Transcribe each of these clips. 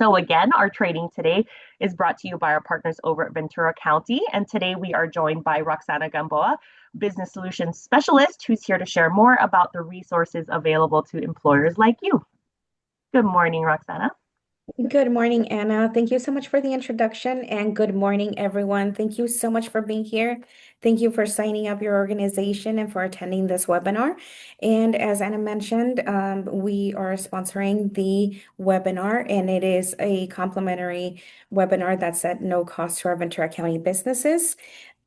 So again, our training today is brought to you by our partners over at Ventura County. And today we are joined by Roxana Gamboa, Business Solutions Specialist, who's here to share more about the resources available to employers like you. Good morning, Roxana. Good morning, Anna. Thank you so much for the introduction, and good morning, everyone. Thank you so much for being here. Thank you for signing up your organization and for attending this webinar. And as Anna mentioned, we are sponsoring the webinar, and it is a complimentary webinar that's at no cost to our Ventura County businesses.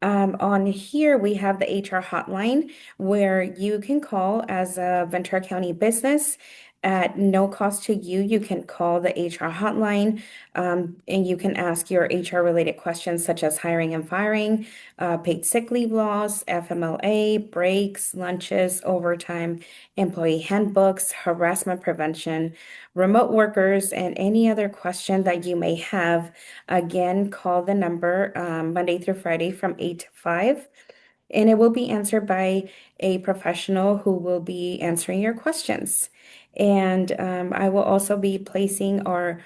On here, we have the HR hotline where you can call as a Ventura County business at no cost to you. You can call the HR hotline and you can ask your HR related questions such as hiring and firing, paid sick leave laws, FMLA, breaks, lunches, overtime, employee handbooks, harassment prevention, remote workers, and any other question that you may have. Again, call the number Monday through Friday from 8 to 5, and it will be answered by a professional who will be answering your questions. And I will also be placing our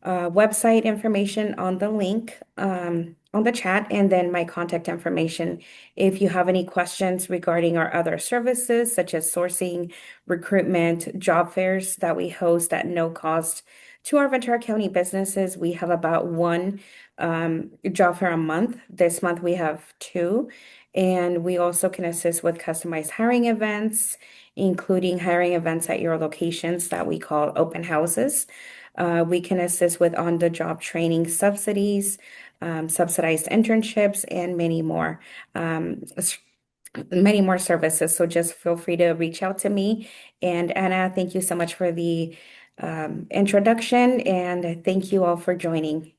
website information on the link on the chat, and then my contact information. If you have any questions regarding our other services, such as sourcing, recruitment, job fairs that we host at no cost to our Ventura County businesses, we have about one job fair a month. This month we have two. And we also can assist with customized hiring events, including hiring events at your locations that we call open houses. We can assist with on-the-job training subsidies, subsidized internships, and many more services. So just feel free to reach out to me. And Anna, thank you so much for the introduction, and thank you all for joining.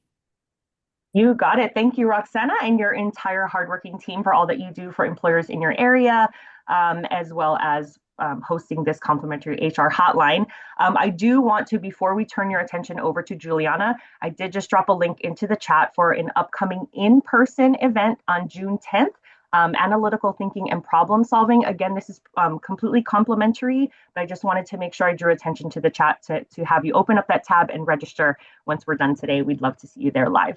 You got it. Thank you, Roxana, and your entire hardworking team for all that you do for employers in your area, as well as hosting this complimentary HR hotline. I do want to, before we turn your attention over to Juliana, I did just drop a link into the chat for an upcoming in-person event on June 10th. Analytical thinking and problem solving. Again, this is completely complimentary, but I just wanted to make sure I drew attention to the chat to have you open up that tab and register once we're done today. We'd love to see you there live.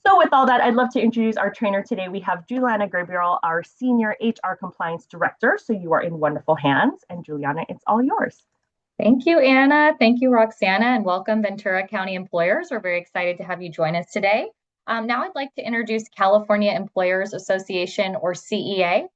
So with all that, I'd love to introduce our trainer today. We have Juliana Gabriel, our Senior HR Compliance Director. So you are in wonderful hands. And Juliana, it's all yours. Thank you, Anna. Thank you, Roxana, and welcome Ventura County employers. We're very excited to have you join us today. Now I'd like to introduce California Employers Association, or CEA.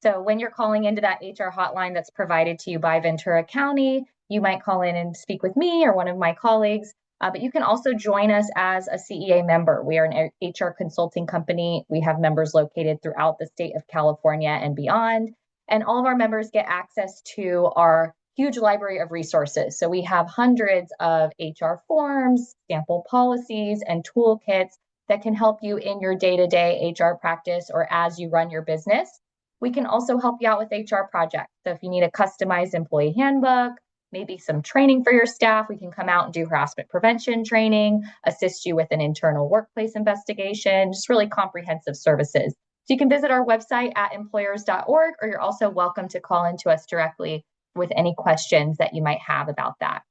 So when you're calling into that HR hotline that's provided to you by Ventura County, you might call in and speak with me or one of my colleagues. But you can also join us as a CEA member. We are an HR consulting company. We have members located throughout the state of California and beyond. And all of our members get access to our huge library of resources. So we have hundreds of HR forms, sample policies, and toolkits that can help you in your day-to-day HR practice or as you run your business. We can also help you out with HR projects. So if you need a customized employee handbook, maybe some training for your staff, we can come out and do harassment prevention training, assist you with an internal workplace investigation, just really comprehensive services. So you can visit our website at employers.org, or you're also welcome to call into us directly with any questions that you might have about that.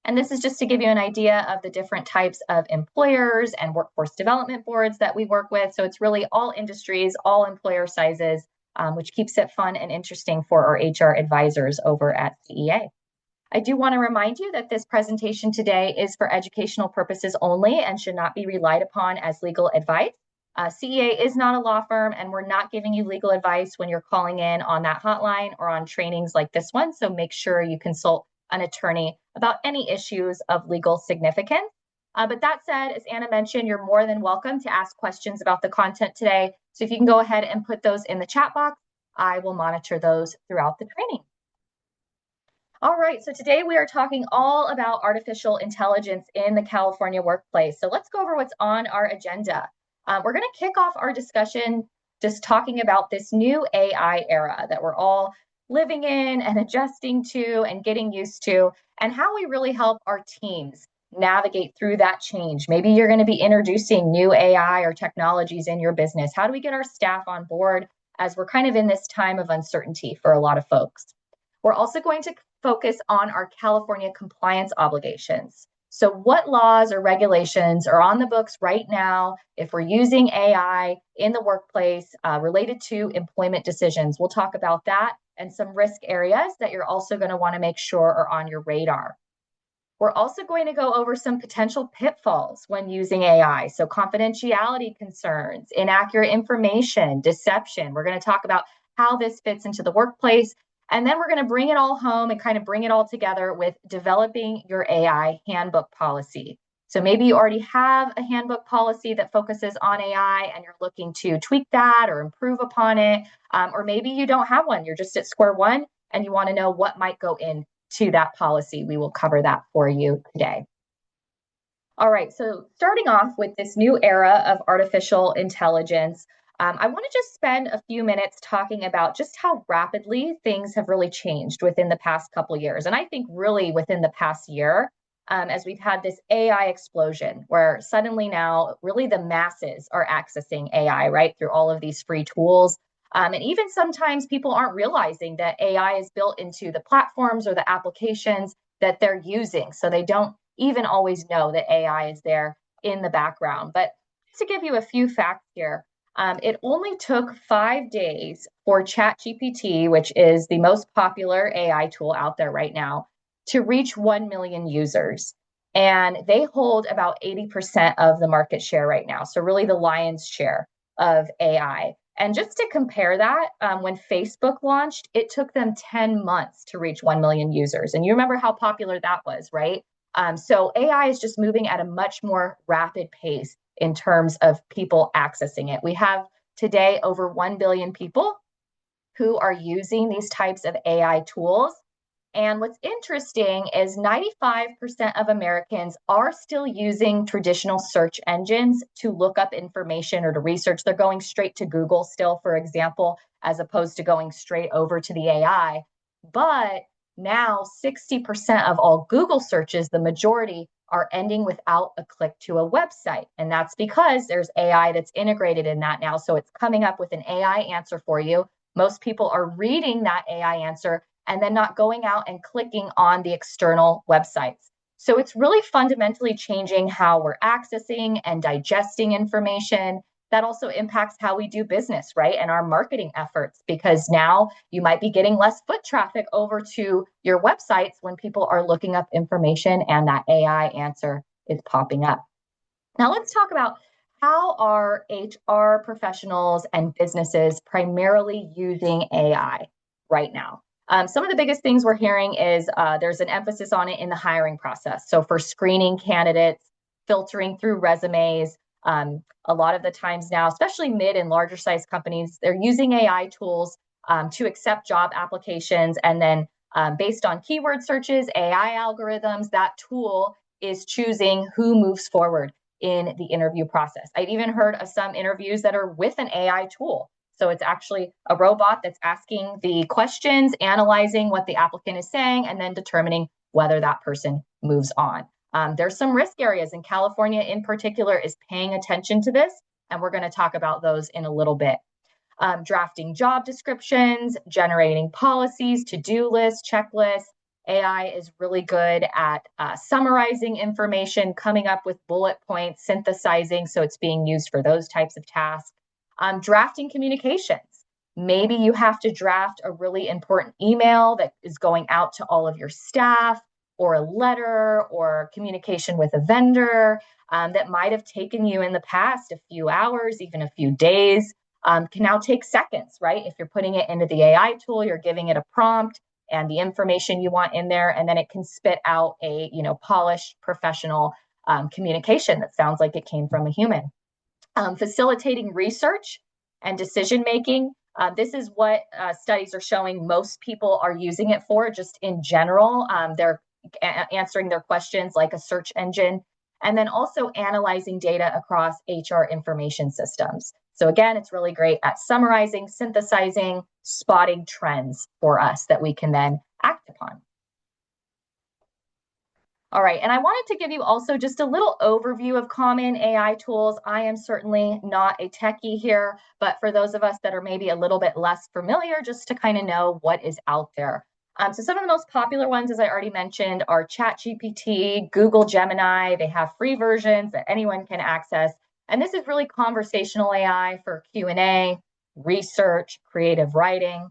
And this is just to give you an idea of the different types of employers and workforce development boards that we work with. So it's really all industries, all employer sizes, which keeps it fun and interesting for our HR advisors over at CEA. I do want to remind you that this presentation today is for educational purposes only and should not be relied upon as legal advice. CEA is not a law firm, and we're not giving you legal advice when you're calling in on that hotline or on trainings like this one. So make sure you consult an attorney about any issues of legal significance. But that said, as Anna mentioned, you're more than welcome to ask questions about the content today. So if you can go ahead and put those in the chat box, I will monitor those throughout the training. All right, so today we are talking all about artificial intelligence in the California workplace. So let's go over what's on our agenda. We're going to kick off our discussion just talking about this new AI era that we're all living in and adjusting to and getting used to, and how we really help our teams navigate through that change. Maybe you're going to be introducing new AI or technologies in your business. How do we get our staff on board as we're kind of in this time of uncertainty for a lot of folks? We're also going to focus on our California compliance obligations. So what laws or regulations are on the books right now if we're using AI in the workplace related to employment decisions? We'll talk about that and some risk areas that you're also going to want to make sure are on your radar. We're also going to go over some potential pitfalls when using AI. So confidentiality concerns, inaccurate information, deception. We're going to talk about how this fits into the workplace. And then we're going to bring it all home and kind of bring it all together with developing your AI handbook policy. So maybe you already have a handbook policy that focuses on AI and you're looking to tweak that or improve upon it. Or maybe you don't have one, you're just at square one and you want to know what might go in to that policy. We will cover that for you today. All right, so starting off with this new era of artificial intelligence, I want to just spend a few minutes talking about just how rapidly things have really changed within the past couple of years. And I think really within the past year, as we've had this AI explosion where suddenly now really the masses are accessing AI, right, through all of these free tools. And even sometimes people aren't realizing that AI is built into the platforms or the applications that they're using. So they don't even always know that AI is there in the background. But to give you a few facts here, it only took 5 days for ChatGPT, which is the most popular AI tool out there right now, to reach 1 million users. And they hold about 80% of the market share right now. So really the lion's share of AI. And just to compare that, when Facebook launched, it took them 10 months to reach 1 million users. And you remember how popular that was, right? So AI is just moving at a much more rapid pace in terms of people accessing it. We have today over 1 billion people who are using these types of AI tools. And what's interesting is 95% of Americans are still using traditional search engines to look up information or to research. They're going straight to Google still, for example, as opposed to going straight over to the AI. But now 60% of all Google searches, the majority, are ending without a click to a website. And that's because there's AI that's integrated in that now. So it's coming up with an AI answer for you. Most people are reading that AI answer and then not going out and clicking on the external websites. So it's really fundamentally changing how we're accessing and digesting information. That also impacts how we do business, right? And our marketing efforts, because now you might be getting less foot traffic over to your websites when people are looking up information and that AI answer is popping up. Now let's talk about how are HR professionals and businesses primarily using AI right now. Some of the biggest things we're hearing is there's an emphasis on it in the hiring process. So for screening candidates, filtering through resumes, a lot of the times now, especially mid and larger size companies, they're using AI tools to accept job applications. And then based on keyword searches, AI algorithms, that tool is choosing who moves forward in the interview process. I've even heard of some interviews that are with an AI tool. So it's actually a robot that's asking the questions, analyzing what the applicant is saying, and then determining whether that person moves on. There's some risk areas, and California in particular is paying attention to this, and we're going to talk about those in a little bit. Drafting job descriptions, generating policies, to-do lists, checklists. AI is really good at summarizing information, coming up with bullet points, synthesizing, so it's being used for those types of tasks. Drafting communications. Maybe you have to draft a really important email that is going out to all of your staff, or a letter, or communication with a vendor that might have taken you in the past a few hours, even a few days, can now take seconds, right? If you're putting it into the AI tool, you're giving it a prompt and the information you want in there, and then it can spit out a polished, professional communication that sounds like it came from a human. Facilitating research and decision making. This is what studies are showing most people are using it for, just in general. They're answering their questions like a search engine, and then also analyzing data across HR information systems. So again, it's really great at summarizing, synthesizing, spotting trends for us that we can then act upon. All right, and I wanted to give you also just a little overview of common AI tools. I am certainly not a techie here, but for those of us that are maybe a little bit less familiar, just to kind of know what is out there. So some of the most popular ones, as I already mentioned, are ChatGPT, Google Gemini. They have free versions that anyone can access. And this is really conversational AI for Q&A, research, creative writing.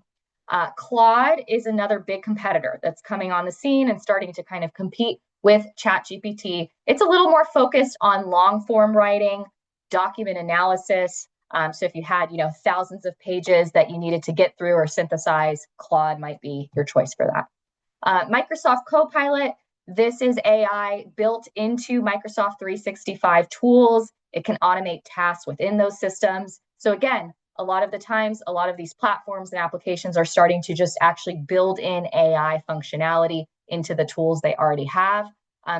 Claude is another big competitor that's coming on the scene and starting to kind of compete with ChatGPT. It's a little more focused on long form writing, document analysis. So if you had, thousands of pages that you needed to get through or synthesize, Claude might be your choice for that. Microsoft Copilot, this is AI built into Microsoft 365 tools. It can automate tasks within those systems. So again, a lot of the times, a lot of these platforms and applications are starting to just actually build in AI functionality into the tools they already have.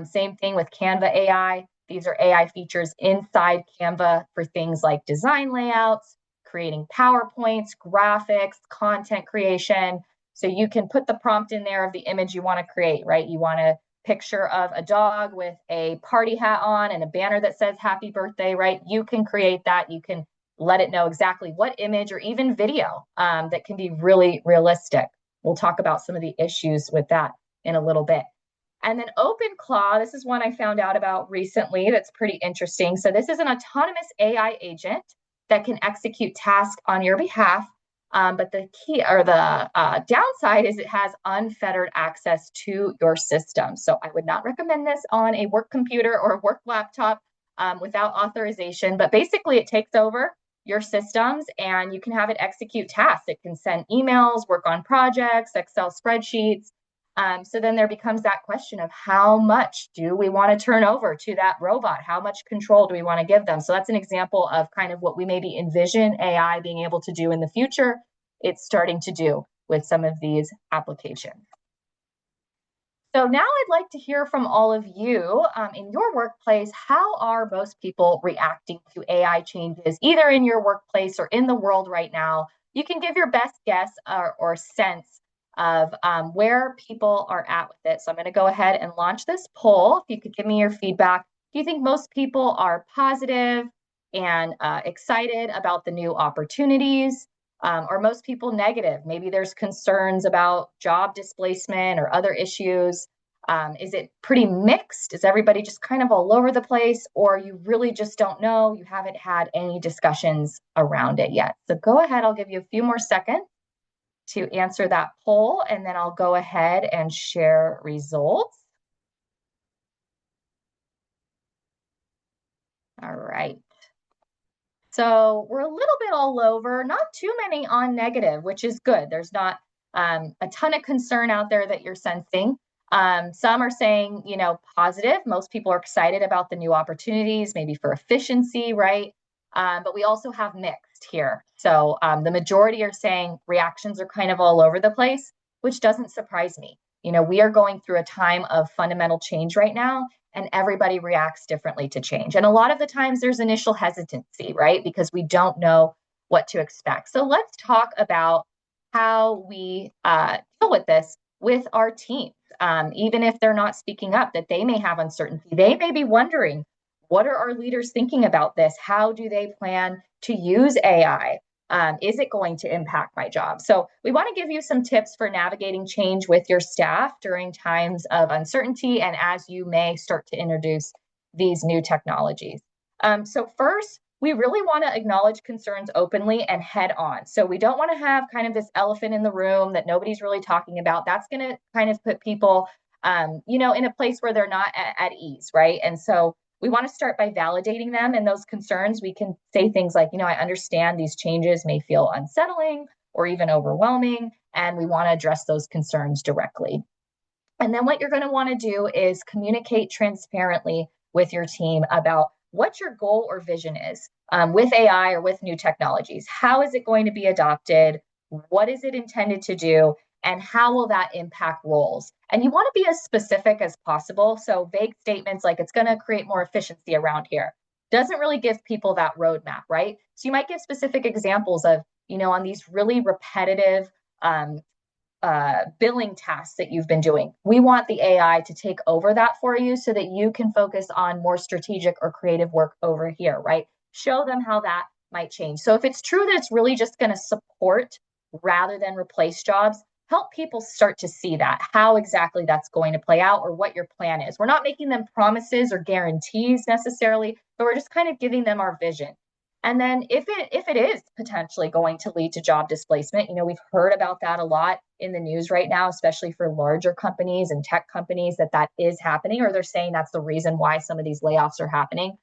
Same thing with Canva AI. These are AI features inside Canva for things like design layouts, creating PowerPoints, graphics, content creation. So you can put the prompt in there of the image you want to create, right? You want a picture of a dog with a party hat on and a banner that says happy birthday, right? You can create that. You can let it know exactly what image or even video that can be really realistic. We'll talk about some of the issues with that in a little bit. And then OpenClaw, this is one I found out about recently that's pretty interesting. So this is an autonomous AI agent that can execute tasks on your behalf. But the key or the downside is it has unfettered access to your system. So I would not recommend this on a work computer or a work laptop without authorization. But basically, it takes over your systems and you can have it execute tasks. It can send emails, work on projects, Excel spreadsheets. So then there becomes that question of how much do we want to turn over to that robot? How much control do we want to give them? So that's an example of kind of what we maybe envision AI being able to do in the future. It's starting to do with some of these applications. So now I'd like to hear from all of you in your workplace. How are most people reacting to AI changes, either in your workplace or in the world right now? You can give your best guess or sense of where people are at with it. So I'm going to go ahead and launch this poll. If you could give me your feedback. Do you think most people are positive and excited about the new opportunities? Are most people negative? Maybe there's concerns about job displacement or other issues. Is it pretty mixed? Is everybody just kind of all over the place, or you really just don't know? You haven't had any discussions around it yet. So go ahead, I'll give you a few more seconds to answer that poll, and then I'll go ahead and share results. All right. So we're a little bit all over, not too many on negative, which is good. There's not a ton of concern out there that you're sensing. Some are saying, positive. Most people are excited about the new opportunities, maybe for efficiency, right? But we also have mixed here. So the majority are saying reactions are kind of all over the place, which doesn't surprise me. We are going through a time of fundamental change right now, and everybody reacts differently to change. And a lot of the times there's initial hesitancy, right? Because we don't know what to expect. So let's talk about how we deal with this with our teams. Even if they're not speaking up, that they may have uncertainty. They may be wondering, what are our leaders thinking about this? How do they plan to use AI? Is it going to impact my job? So we want to give you some tips for navigating change with your staff during times of uncertainty and as you may start to introduce these new technologies. So first, we really want to acknowledge concerns openly and head on. So we don't want to have kind of this elephant in the room that nobody's really talking about. That's going to kind of put people, in a place where they're not at ease, right? And so we want to start by validating them and those concerns. We can say things like, I understand these changes may feel unsettling or even overwhelming, and we want to address those concerns directly. And then what you're going to want to do is communicate transparently with your team about what your goal or vision is with AI or with new technologies. How is it going to be adopted? What is it intended to do? And how will that impact roles? And you want to be as specific as possible. So vague statements like it's going to create more efficiency around here doesn't really give people that roadmap, right? So you might give specific examples of, on these really repetitive billing tasks that you've been doing. We want the AI to take over that for you so that you can focus on more strategic or creative work over here, right? Show them how that might change. So if it's true that it's really just going to support rather than replace jobs, help people start to see that, how exactly that's going to play out or what your plan is. We're not making them promises or guarantees necessarily, but we're just kind of giving them our vision. And then if it is potentially going to lead to job displacement, we've heard about that a lot in the news right now, especially for larger companies and tech companies, that is happening, or they're saying that's the reason why some of these layoffs are happening.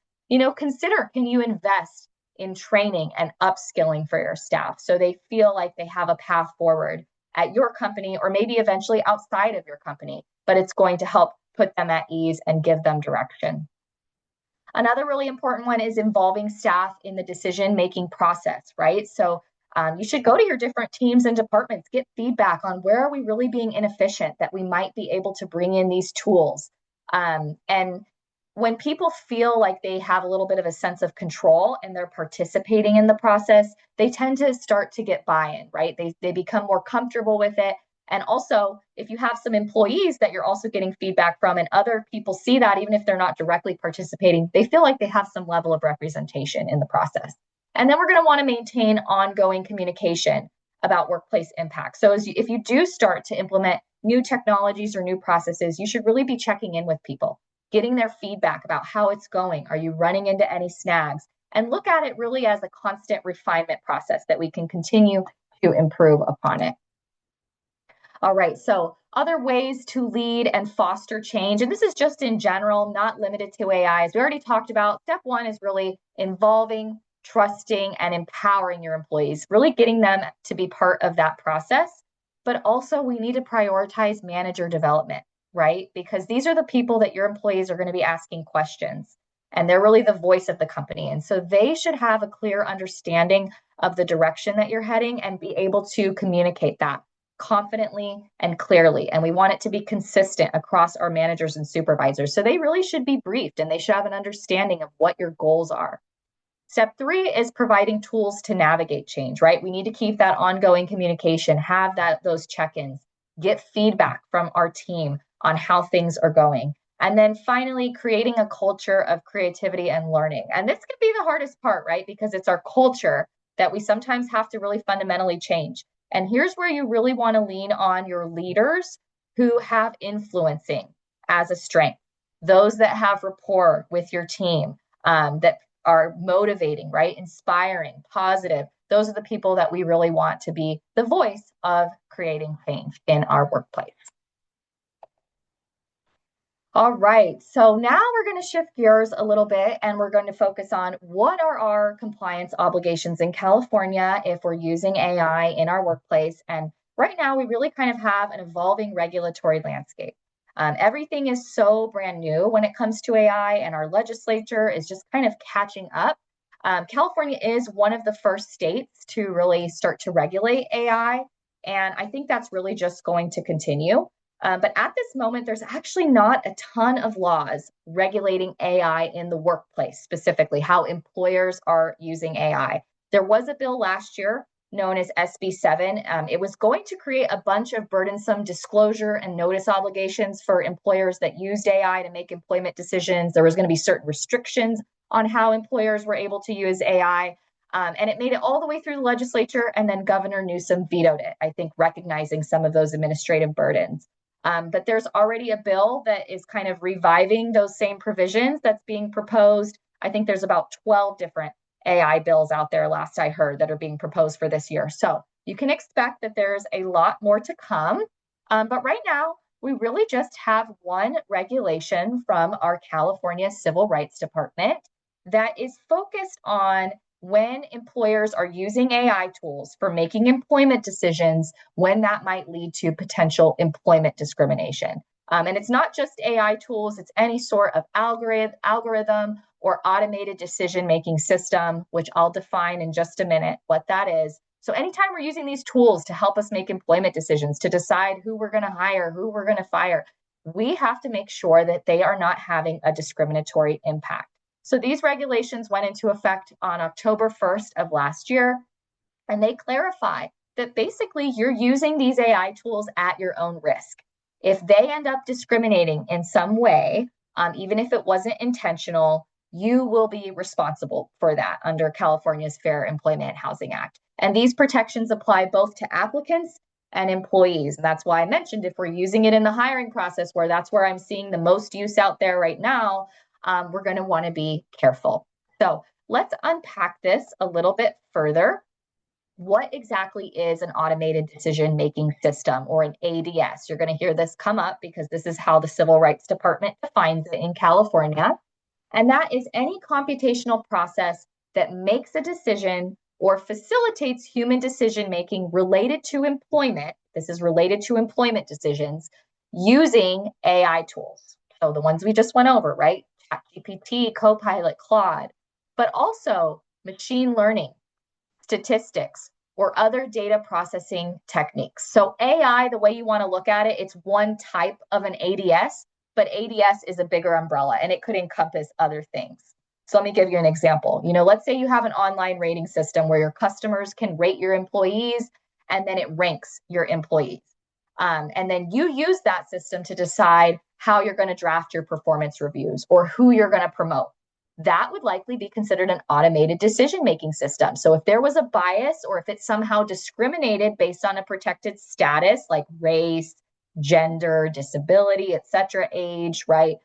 Consider, can you invest in training and upskilling for your staff so they feel like they have a path forward at your company or maybe eventually outside of your company, but it's going to help put them at ease and give them direction. Another really important one is involving staff in the decision-making process, right? So you should go to your different teams and departments, get feedback on where are we really being inefficient that we might be able to bring in these tools. And when people feel like they have a little bit of a sense of control and they're participating in the process, they tend to start to get buy-in, right? They become more comfortable with it. And also, if you have some employees that you're also getting feedback from and other people see that, even if they're not directly participating, they feel like they have some level of representation in the process. And then we're going to want to maintain ongoing communication about workplace impact. So if you do start to implement new technologies or new processes, you should really be checking in with people, getting their feedback about how it's going. Are you running into any snags? And look at it really as a constant refinement process that we can continue to improve upon it. All right, so other ways to lead and foster change, and this is just in general, not limited to AI. As we already talked about, step one is really involving, trusting, and empowering your employees, really getting them to be part of that process. But also we need to prioritize manager development, right? Because these are the people that your employees are going to be asking questions, and they're really the voice of the company. And so they should have a clear understanding of the direction that you're heading and be able to communicate that confidently and clearly. And we want it to be consistent across our managers and supervisors. So they really should be briefed and they should have an understanding of what your goals are. Step three is providing tools to navigate change, right? We need to keep that ongoing communication, have those check-ins, get feedback from our team on how things are going. And then finally, creating a culture of creativity and learning. And this can be the hardest part, right? Because it's our culture that we sometimes have to really fundamentally change. And here's where you really want to lean on your leaders who have influencing as a strength, those that have rapport with your team, that are motivating, right? Inspiring, positive. Those are the people that we really want to be the voice of creating change in our workplace. All right, so now we're going to shift gears a little bit and we're going to focus on what are our compliance obligations in California if we're using AI in our workplace. And right now we really kind of have an evolving regulatory landscape. Everything is so brand new when it comes to AI, and our legislature is just kind of catching up. California is one of the first states to really start to regulate AI, and I think that's really just going to continue. But at this moment, there's actually not a ton of laws regulating AI in the workplace, specifically how employers are using AI. There was a bill last year known as SB 7. It was going to create a bunch of burdensome disclosure and notice obligations for employers that used AI to make employment decisions. There was going to be certain restrictions on how employers were able to use AI. And it made it all the way through the legislature, and then Governor Newsom vetoed it, I think, recognizing some of those administrative burdens. But there's already a bill that is kind of reviving those same provisions that's being proposed. I think there's about 12 different AI bills out there, last I heard, that are being proposed for this year. So you can expect that there's a lot more to come. But right now, we really just have one regulation from our California Civil Rights Department that is focused on when employers are using AI tools for making employment decisions, when that might lead to potential employment discrimination. And it's not just AI tools, it's any sort of algorithm or automated decision-making system, which I'll define in just a minute what that is. So anytime we're using these tools to help us make employment decisions, to decide who we're going to hire, who we're going to fire, we have to make sure that they are not having a discriminatory impact. So these regulations went into effect on October 1st of last year, and they clarify that basically you're using these AI tools at your own risk. If they end up discriminating in some way, even if it wasn't intentional, you will be responsible for that under California's Fair Employment and Housing Act. And these protections apply both to applicants and employees. And that's why I mentioned if we're using it in the hiring process, where that's where I'm seeing the most use out there right now, we're going to want to be careful. So let's unpack this a little bit further. What exactly is an automated decision-making system, or an ADS? You're going to hear this come up because this is how the Civil Rights Department defines it in California. And that is any computational process that makes a decision or facilitates human decision-making related to employment. This is related to employment decisions using AI tools. So the ones we just went over, right? ChatGPT, Copilot, Claude, but also machine learning, statistics, or other data processing techniques. So AI, the way you want to look at it, it's one type of an ADS, but ADS is a bigger umbrella and it could encompass other things. So let me give you an example. Let's say you have an online rating system where your customers can rate your employees and then it ranks your employees. And then you use that system to decide how you're going to draft your performance reviews or who you're going to promote. That would likely be considered an automated decision-making system. So if there was a bias or if it somehow discriminated based on a protected status like race, gender, disability, et cetera, age, right?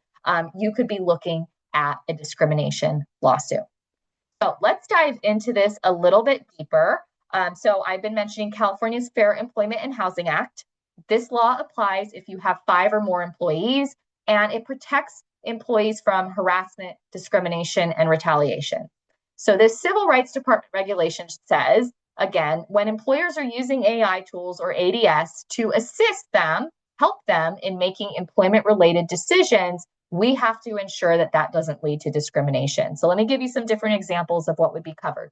You could be looking at a discrimination lawsuit. So let's dive into this a little bit deeper. So I've been mentioning California's Fair Employment and Housing Act. This law applies if you have 5 or more employees, and it protects employees from harassment, discrimination, and retaliation. So this Civil Rights Department regulation says, again, when employers are using AI tools or ADS to assist them, help them in making employment-related decisions, we have to ensure that that doesn't lead to discrimination. So let me give you some different examples of what would be covered.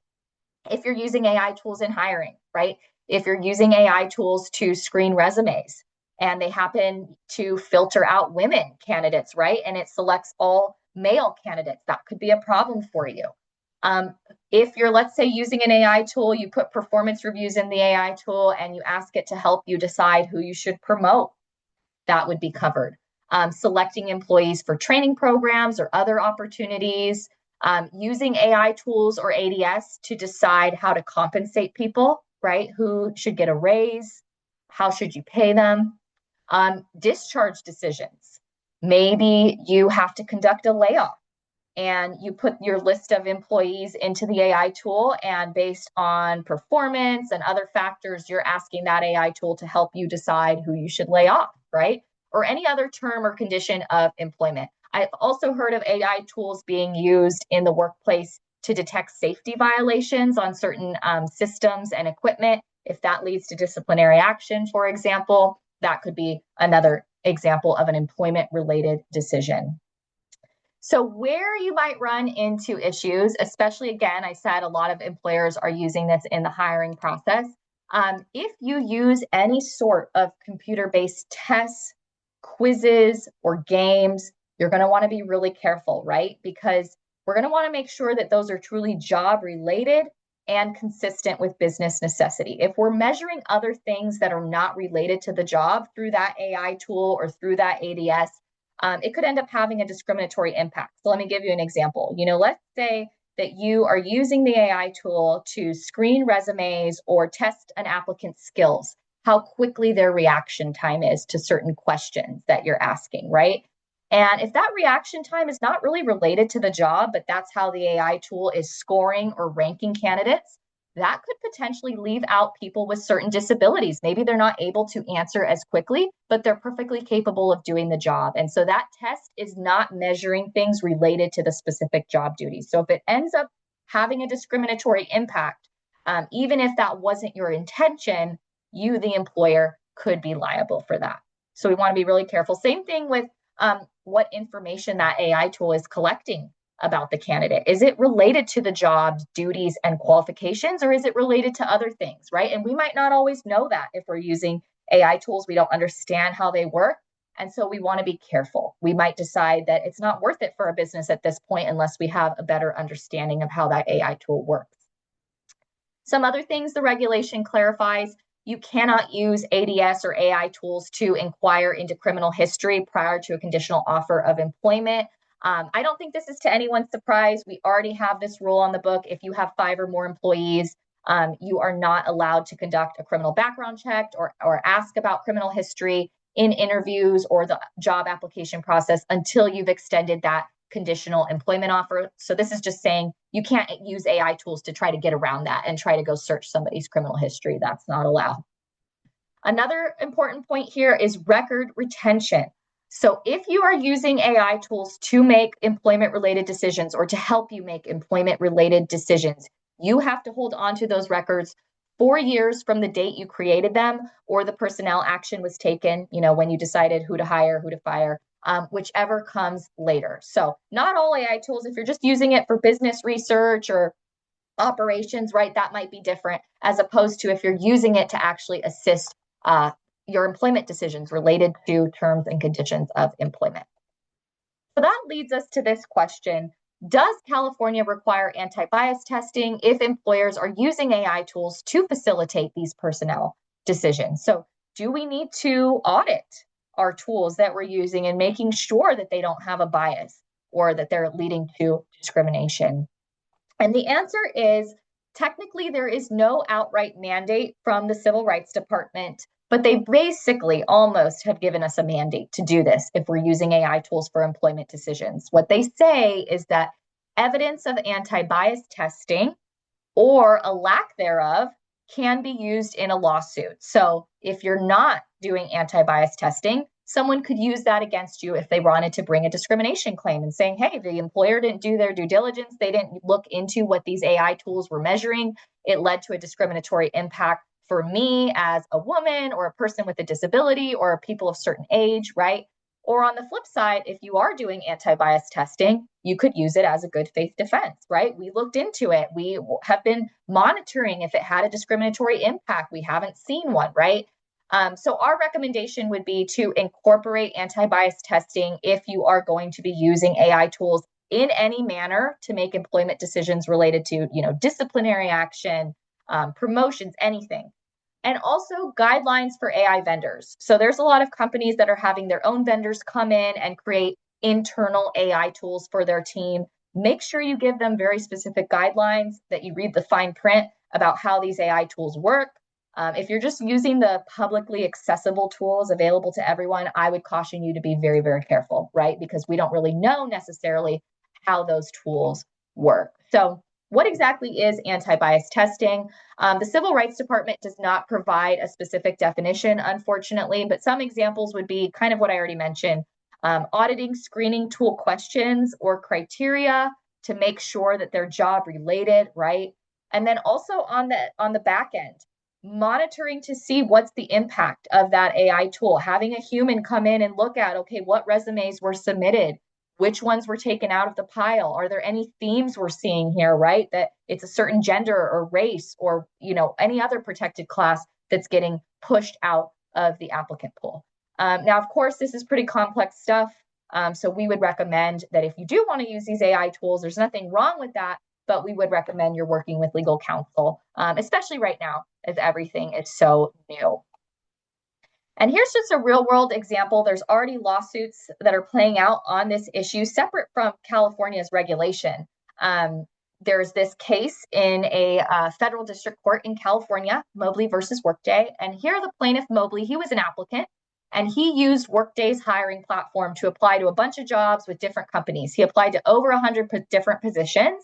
If you're using AI tools in hiring, right? If you're using AI tools to screen resumes, and they happen to filter out women candidates, right? And it selects all male candidates, that could be a problem for you. If you're, let's say, using an AI tool, you put performance reviews in the AI tool and you ask it to help you decide who you should promote, that would be covered. Selecting employees for training programs or other opportunities, using AI tools or ADS to decide how to compensate people, right? Who should get a raise? How should you pay them? Discharge decisions. Maybe you have to conduct a layoff and you put your list of employees into the AI tool, and based on performance and other factors, you're asking that AI tool to help you decide who you should lay off, right? Or any other term or condition of employment. I've also heard of AI tools being used in the workplace to detect safety violations on certain systems and equipment. If that leads to disciplinary action, for example, that could be another example of an employment-related decision. So where you might run into issues, especially, again, I said a lot of employers are using this in the hiring process. If you use any sort of computer-based tests, quizzes, or games, you're going to want to be really careful, right? Because we're going to want to make sure that those are truly job-related and consistent with business necessity. If we're measuring other things that are not related to the job through that AI tool or through that ADS, it could end up having a discriminatory impact. So let me give you an example. Let's say that you are using the AI tool to screen resumes or test an applicant's skills, how quickly their reaction time is to certain questions that you're asking, right? And if that reaction time is not really related to the job, but that's how the AI tool is scoring or ranking candidates, that could potentially leave out people with certain disabilities. Maybe they're not able to answer as quickly, but they're perfectly capable of doing the job. And so that test is not measuring things related to the specific job duties. So if it ends up having a discriminatory impact, even if that wasn't your intention, you, the employer, could be liable for that. So we want to be really careful. Same thing with what information that AI tool is collecting about the candidate. Is it related to the job's duties and qualifications, or is it related to other things, right? And we might not always know that if we're using AI tools. We don't understand how they work. And so we want to be careful. We might decide that it's not worth it for a business at this point unless we have a better understanding of how that AI tool works. Some other things the regulation clarifies: you cannot use ADS or AI tools to inquire into criminal history prior to a conditional offer of employment. I don't think this is to anyone's surprise. We already have this rule on the book. If you have 5 or more employees, You are not allowed to conduct a criminal background check or ask about criminal history in interviews or the job application process until you've extended that conditional employment offer. So this is just saying you can't use AI tools to try to get around that and try to go search somebody's criminal history. That's not allowed. Another important point here is record retention. So if you are using AI tools to make employment-related decisions or to help you make employment-related decisions, you have to hold on to those records 4 years from the date you created them or the personnel action was taken, when you decided who to hire, who to fire, whichever comes later. So not all AI tools, if you're just using it for business research or operations, right, that might be different, as opposed to if you're using it to actually assist your employment decisions related to terms and conditions of employment. So that leads us to this question. Does California require anti-bias testing if employers are using AI tools to facilitate these personnel decisions? So do we need to audit our tools that we're using and making sure that they don't have a bias or that they're leading to discrimination? And the answer is technically there is no outright mandate from the Civil Rights Department, but they basically almost have given us a mandate to do this if we're using AI tools for employment decisions. What they say is that evidence of anti-bias testing or a lack thereof can be used in a lawsuit. So if you're not doing anti-bias testing, someone could use that against you if they wanted to bring a discrimination claim and saying, hey, the employer didn't do their due diligence. They didn't look into what these AI tools were measuring. It led to a discriminatory impact for me as a woman or a person with a disability or people of certain age, right? Or on the flip side, if you are doing anti-bias testing, you could use it as a good faith defense, right? We looked into it. We have been monitoring if it had a discriminatory impact. We haven't seen one, right? So our recommendation would be to incorporate anti-bias testing if you are going to be using AI tools in any manner to make employment decisions related to, disciplinary action, promotions, anything. And also guidelines for AI vendors. So there's a lot of companies that are having their own vendors come in and create internal AI tools for their team. Make sure you give them very specific guidelines, that you read the fine print about how these AI tools work. If you're just using the publicly accessible tools available to everyone, I would caution you to be very, very careful, right? Because we don't really know necessarily how those tools work. So what exactly is anti-bias testing? The Civil Rights Department does not provide a specific definition, unfortunately, but some examples would be kind of what I already mentioned. Auditing screening tool questions or criteria to make sure that they're job related, right? And then also on the back end, monitoring to see what's the impact of that AI tool, having a human come in and look at, okay, what resumes were submitted, which ones were taken out of the pile, are there any themes we're seeing here, right? That it's a certain gender or race or, any other protected class that's getting pushed out of the applicant pool. Now, of course, this is pretty complex stuff. So we would recommend that if you do want to use these AI tools, there's nothing wrong with that, but we would recommend you're working with legal counsel, especially right now as everything is so new. And here's just a real world example. There's already lawsuits that are playing out on this issue separate from California's regulation. There's this case in a federal district court in California, Mobley versus Workday. And here the plaintiff, Mobley, he was an applicant and he used Workday's hiring platform to apply to a bunch of jobs with different companies. He applied to over 100 different positions.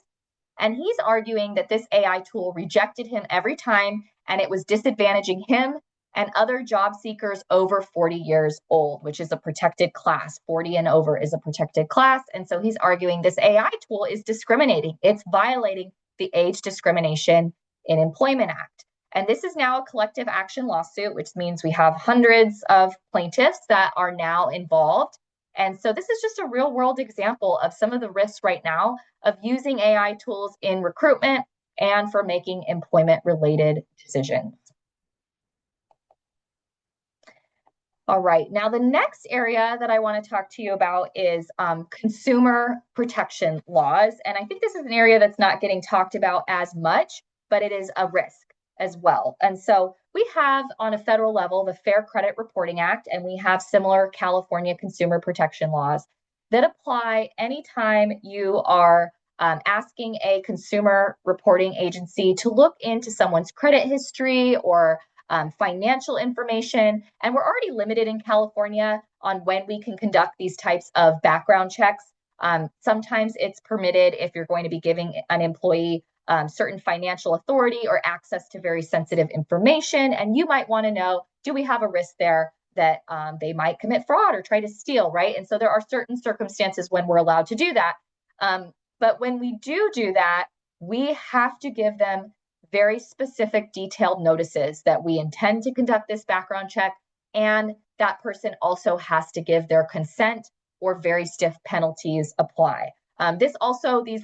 And he's arguing that this AI tool rejected him every time, and it was disadvantaging him and other job seekers over 40 years old, which is a protected class. 40 and over is a protected class. And so he's arguing this AI tool is discriminating. It's violating the Age Discrimination in Employment Act. And this is now a collective action lawsuit, which means we have hundreds of plaintiffs that are now involved. And so this is just a real world example of some of the risks right now of using AI tools in recruitment and for making employment related decisions. All right, now the next area that I want to talk to you about is consumer protection laws. And I think this is an area that's not getting talked about as much, but it is a risk as well. And so we have on a federal level the Fair Credit Reporting Act, and we have similar California consumer protection laws that apply anytime you are asking a consumer reporting agency to look into someone's credit history or financial information. And we're already limited in California on when we can conduct these types of background checks. Sometimes it's permitted if you're going to be giving an employee certain financial authority or access to very sensitive information. And you might want to know, do we have a risk there that they might commit fraud or try to steal, right? And so there are certain circumstances when we're allowed to do that. But when we do that, we have to give them very specific detailed notices that we intend to conduct this background check, and that person also has to give their consent or very stiff penalties apply. These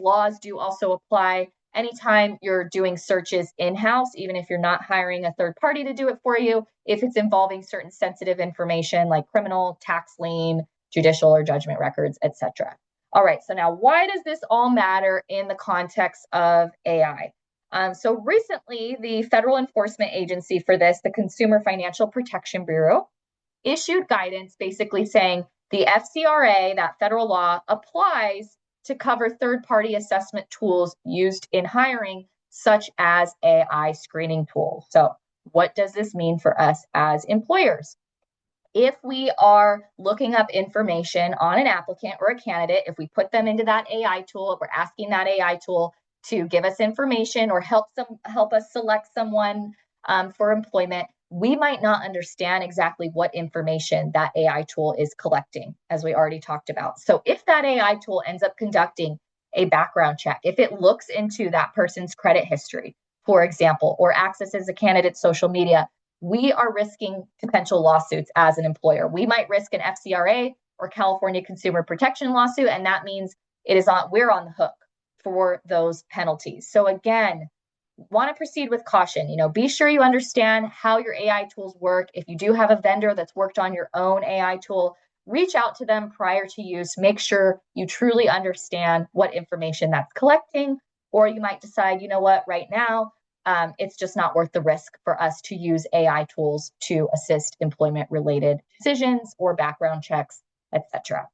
laws do also apply anytime you're doing searches in-house, even if you're not hiring a third party to do it for you, if it's involving certain sensitive information like criminal, tax lien, judicial or judgment records, etc. All right, so now why does this all matter in the context of AI? So recently, the federal enforcement agency for this, the Consumer Financial Protection Bureau, issued guidance basically saying the FCRA, that federal law, applies to cover third-party assessment tools used in hiring, such as AI screening tools. So what does this mean for us as employers? If we are looking up information on an applicant or a candidate, if we put them into that AI tool, if we're asking that AI tool to give us information or help us select someone for employment, we might not understand exactly what information that AI tool is collecting, as we already talked about. So if that AI tool ends up conducting a background check, if it looks into that person's credit history, for example, or accesses a candidate's social media, we are risking potential lawsuits as an employer. We might risk an FCRA or California Consumer Protection lawsuit, and that means we're on the hook for those penalties. So again, want to proceed with caution. Be sure you understand how your AI tools work. If you do have a vendor that's worked on your own AI tool, reach out to them prior to use. Make sure you truly understand what information that's collecting, or you might decide, right now, it's just not worth the risk for us to use AI tools to assist employment-related decisions or background checks, etc.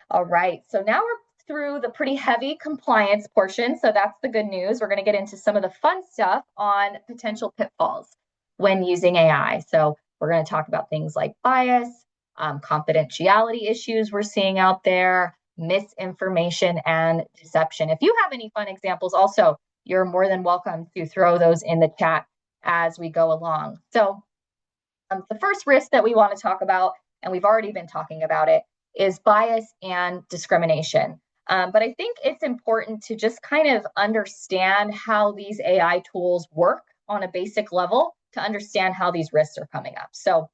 All right, so now we're through the pretty heavy compliance portion. So that's the good news. We're going to get into some of the fun stuff on potential pitfalls when using AI. So we're going to talk about things like bias, confidentiality issues we're seeing out there, misinformation, and deception. If you have any fun examples also, you're more than welcome to throw those in the chat as we go along. So the first risk that we want to talk about, and we've already been talking about it, is bias and discrimination. But I think it's important to just kind of understand how these AI tools work on a basic level to understand how these risks are coming up. So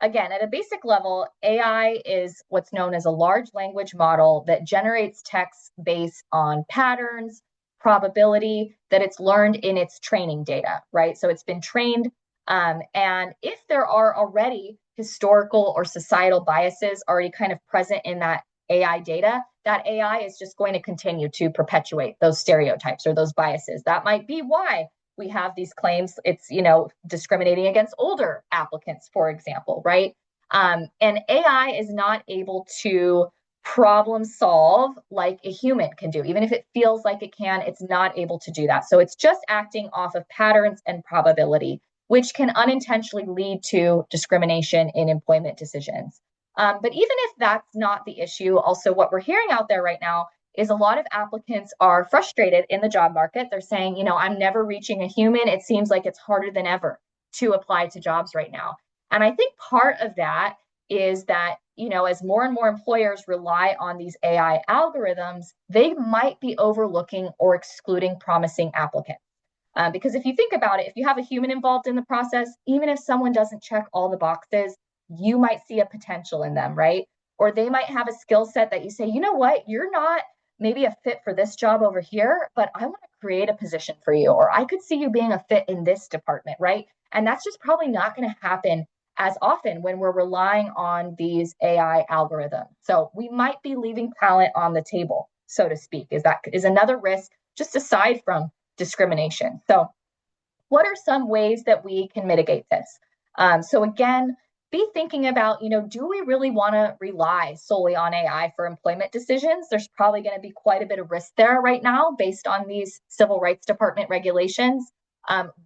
again, at a basic level, AI is what's known as a large language model that generates text based on patterns, probability that it's learned in its training data, right? So it's been trained. And if there are already historical or societal biases already kind of present in that AI data, that AI is just going to continue to perpetuate those stereotypes or those biases. That might be why we have these claims. It's, discriminating against older applicants, for example, right? And AI is not able to problem solve like a human can do. Even if it feels like it can, it's not able to do that. So it's just acting off of patterns and probability, which can unintentionally lead to discrimination in employment decisions. But even if that's not the issue, also what we're hearing out there right now is a lot of applicants are frustrated in the job market. They're saying, I'm never reaching a human. It seems like it's harder than ever to apply to jobs right now. And I think part of that is that, as more and more employers rely on these AI algorithms, they might be overlooking or excluding promising applicants. Because if you think about it, if you have a human involved in the process, even if someone doesn't check all the boxes, you might see a potential in them, right? Or they might have a skill set that you say, you know what, you're not maybe a fit for this job over here, but I want to create a position for you, or I could see you being a fit in this department, right? And that's just probably not going to happen as often when we're relying on these AI algorithms. So we might be leaving talent on the table, so to speak, is another risk, just aside from discrimination. So what are some ways that we can mitigate this? So again, be thinking about, do we really want to rely solely on AI for employment decisions? There's probably going to be quite a bit of risk there right now based on these Civil Rights Department regulations.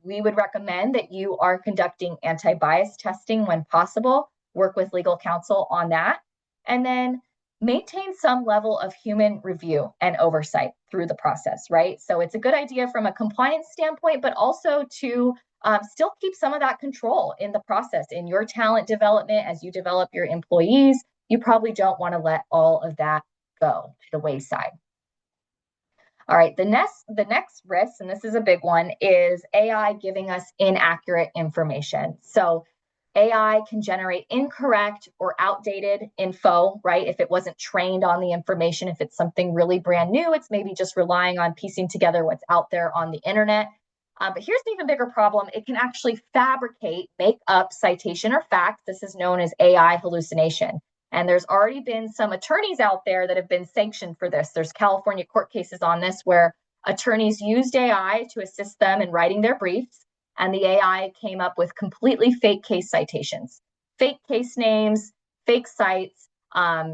We would recommend that you are conducting anti-bias testing when possible, work with legal counsel on that, and then maintain some level of human review and oversight through the process, right? So it's a good idea from a compliance standpoint, but also to still keep some of that control in the process, in your talent development as you develop your employees. You probably don't want to let all of that go to the wayside. All right, the next risk, and this is a big one, is AI giving us inaccurate information. So AI can generate incorrect or outdated info, right? If it wasn't trained on the information, if it's something really brand new, it's maybe just relying on piecing together what's out there on the internet. But here's an even bigger problem. It can actually fabricate, make up citation or fact. This is known as AI hallucination. And there's already been some attorneys out there that have been sanctioned for this. There's California court cases on this where attorneys used AI to assist them in writing their briefs, and the AI came up with completely fake case citations, fake case names, fake sites,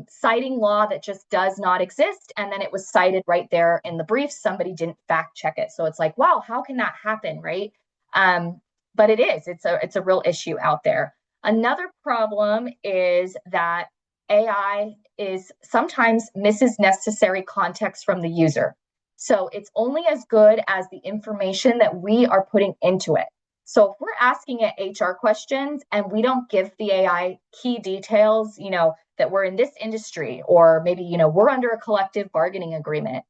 citing law that just does not exist. And then it was cited right there in the brief. Somebody didn't fact check it. So it's like, wow, how can that happen, right? But it is. It's a real issue out there. Another problem is that AI is sometimes misses necessary context from the user. So it's only as good as the information that we are putting into it. So if we're asking it HR questions and we don't give the AI key details, that we're in this industry, or maybe, we're under a collective bargaining agreement,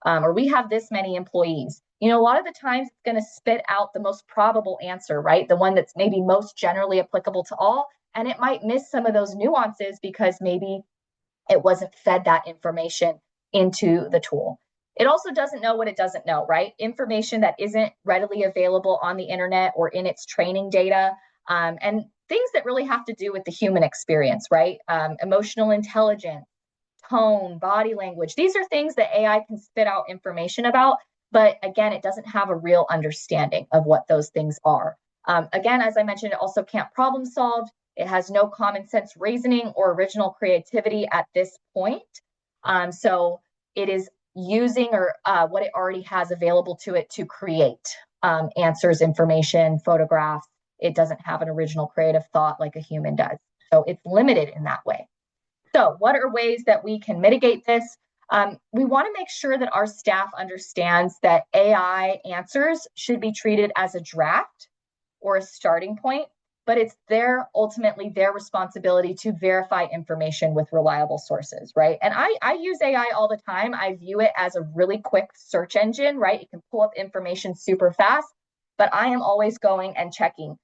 or we have this many employees, a lot of the times it's going to spit out the most probable answer, right? The one that's maybe most generally applicable to all. And it might miss some of those nuances because maybe it wasn't fed that information into the tool. It also doesn't know what it doesn't know, right? Information that isn't readily available on the internet or in its training data, and things that really have to do with the human experience, right? Emotional intelligence, tone, body language. These are things that AI can spit out information about, but again, it doesn't have a real understanding of what those things are. Again, as I mentioned, it also can't problem solve. It has no common sense reasoning or original creativity at this point. So it is using or what it already has available to it to create answers, information, photographs. It doesn't have an original creative thought like a human does. So it's limited in that way. So what are ways that we can mitigate this? We want to make sure that our staff understands that AI answers should be treated as a draft or a starting point, but it's ultimately their responsibility to verify information with reliable sources, right? And I use AI all the time. I view it as a really quick search engine, right? It can pull up information super fast, but I am always going and checking,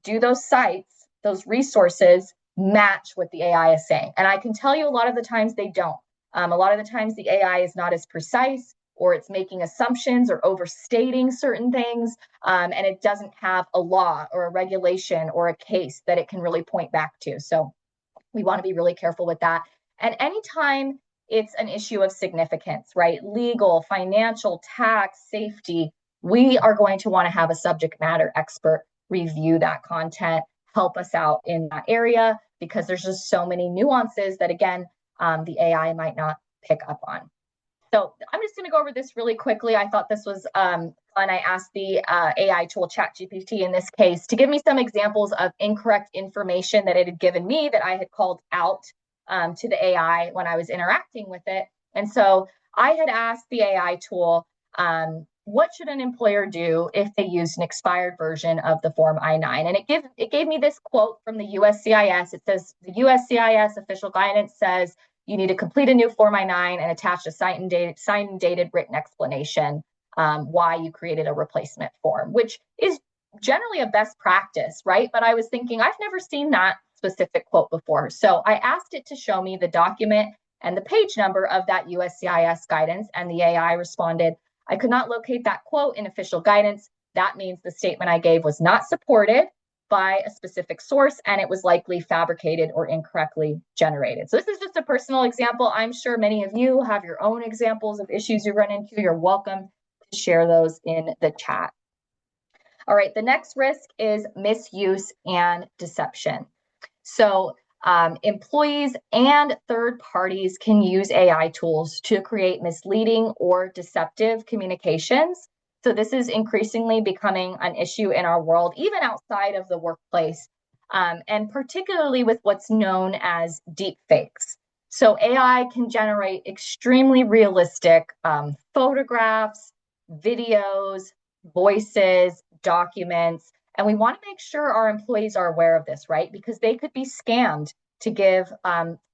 do those sites, those resources match what the AI is saying? And I can tell you a lot of the times they don't. A lot of the times the AI is not as precise, or it's making assumptions or overstating certain things, and it doesn't have a law or a regulation or a case that it can really point back to. So we want to be really careful with that. And anytime it's an issue of significance, right? Legal, financial, tax, safety, we are going to want to have a subject matter expert review that content, help us out in that area, because there's just so many nuances that, again, the AI might not pick up on. So I'm just going to go over this really quickly. I thought this was fun. I asked the AI tool ChatGPT in this case to give me some examples of incorrect information that it had given me that I had called out to the AI when I was interacting with it. And so I had asked the AI tool, what should an employer do if they use an expired version of the Form I-9? And it gave me this quote from the USCIS. It says, the USCIS official guidance says, you need to complete a new Form I-9 and attach a signed and dated written explanation why you created a replacement form, which is generally a best practice, right? But I was thinking, I've never seen that specific quote before. So I asked it to show me the document and the page number of that USCIS guidance, and the AI responded, I could not locate that quote in official guidance. That means the statement I gave was not supported by a specific source, and it was likely fabricated or incorrectly generated. So this is just a personal example. I'm sure many of you have your own examples of issues you run into. You're welcome to share those in the chat. All right, the next risk is misuse and deception. So employees and third parties can use AI tools to create misleading or deceptive communications. So this is increasingly becoming an issue in our world, even outside of the workplace, and particularly with what's known as deep fakes. So AI can generate extremely realistic photographs, videos, voices, documents, and we want to make sure our employees are aware of this, right? Because they could be scammed to give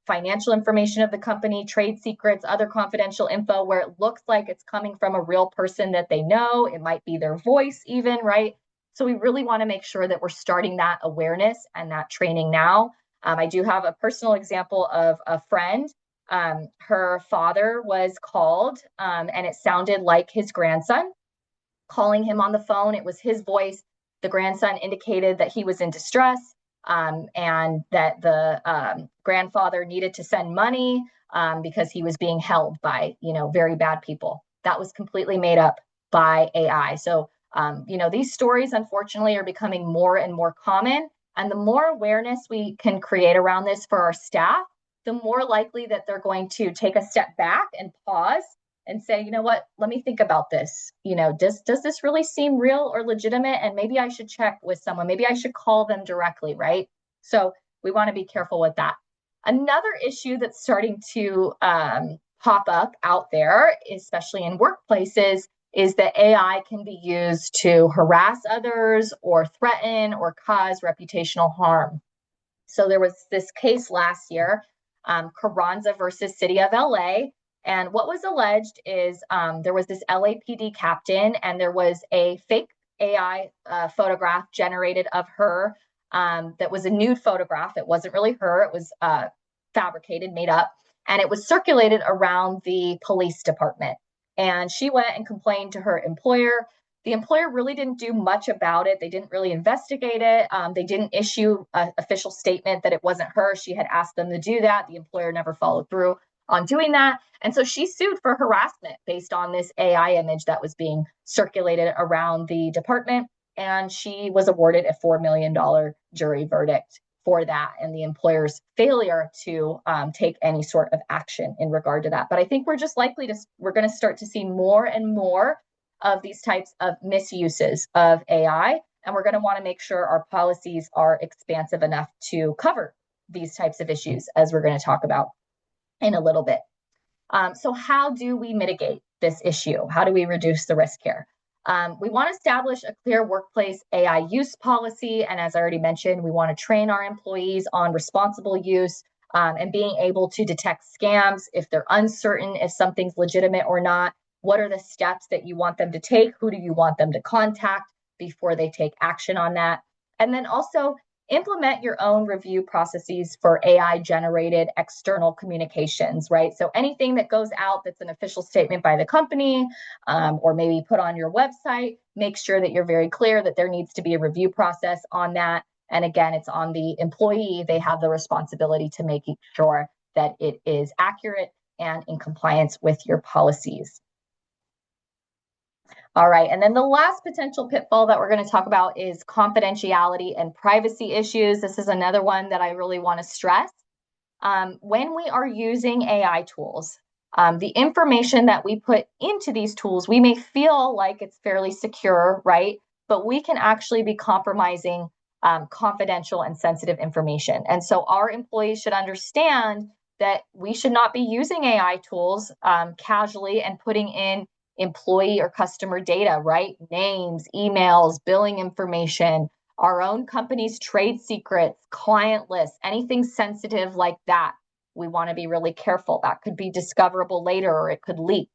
financial information of the company, trade secrets, other confidential info where it looks like it's coming from a real person that they know. It might be their voice even, right? So we really want to make sure that we're starting that awareness and that training now. I do have a personal example of a friend. Her father was called and it sounded like his grandson calling him on the phone. It was his voice. The grandson indicated that he was in distress and that the grandfather needed to send money because he was being held by, very bad people. That was completely made up by AI. So, these stories, unfortunately, are becoming more and more common. And the more awareness we can create around this for our staff, the more likely that they're going to take a step back and pause and say, you know what, let me think about this. Does this really seem real or legitimate? And maybe I should check with someone. Maybe I should call them directly, right? So we want to be careful with that. Another issue that's starting to pop up out there, especially in workplaces, is that AI can be used to harass others or threaten or cause reputational harm. So there was this case last year, Carranza versus City of LA. And what was alleged is there was this LAPD captain, and there was a fake AI photograph generated of her that was a nude photograph. It wasn't really her, it was fabricated, made up, and it was circulated around the police department. And she went and complained to her employer. The employer really didn't do much about it. They didn't really investigate it. They didn't issue an official statement that it wasn't her. She had asked them to do that. The employer never followed through on doing that. And so she sued for harassment based on this AI image that was being circulated around the department. And she was awarded a $4 million jury verdict for that and the employer's failure to take any sort of action in regard to that. But I think we're going to start to see more and more of these types of misuses of AI. And we're going to want to make sure our policies are expansive enough to cover these types of issues, as we're going to talk about in a little bit. So how do we mitigate this issue? How do we reduce the risk here? We want to establish a clear workplace AI use policy. And as I already mentioned, we want to train our employees on responsible use and being able to detect scams if they're uncertain if something's legitimate or not. What are the steps that you want them to take? Who do you want them to contact before they take action on that? And then also implement your own review processes for AI generated external communications, right? So anything that goes out that's an official statement by the company or maybe put on your website, make sure that you're very clear that there needs to be a review process on that. And again, it's on the employee. They have the responsibility to make sure that it is accurate and in compliance with your policies. All right, and then the last potential pitfall that we're going to talk about is confidentiality and privacy issues. This is another one that I really want to stress. When we are using AI tools, the information that we put into these tools, we may feel like it's fairly secure, right? But we can actually be compromising confidential and sensitive information. And so our employees should understand that we should not be using AI tools casually and putting in employee or customer data, right? Names, emails, billing information, our own company's trade secrets, client lists, anything sensitive like that. We want to be really careful. That could be discoverable later or it could leak.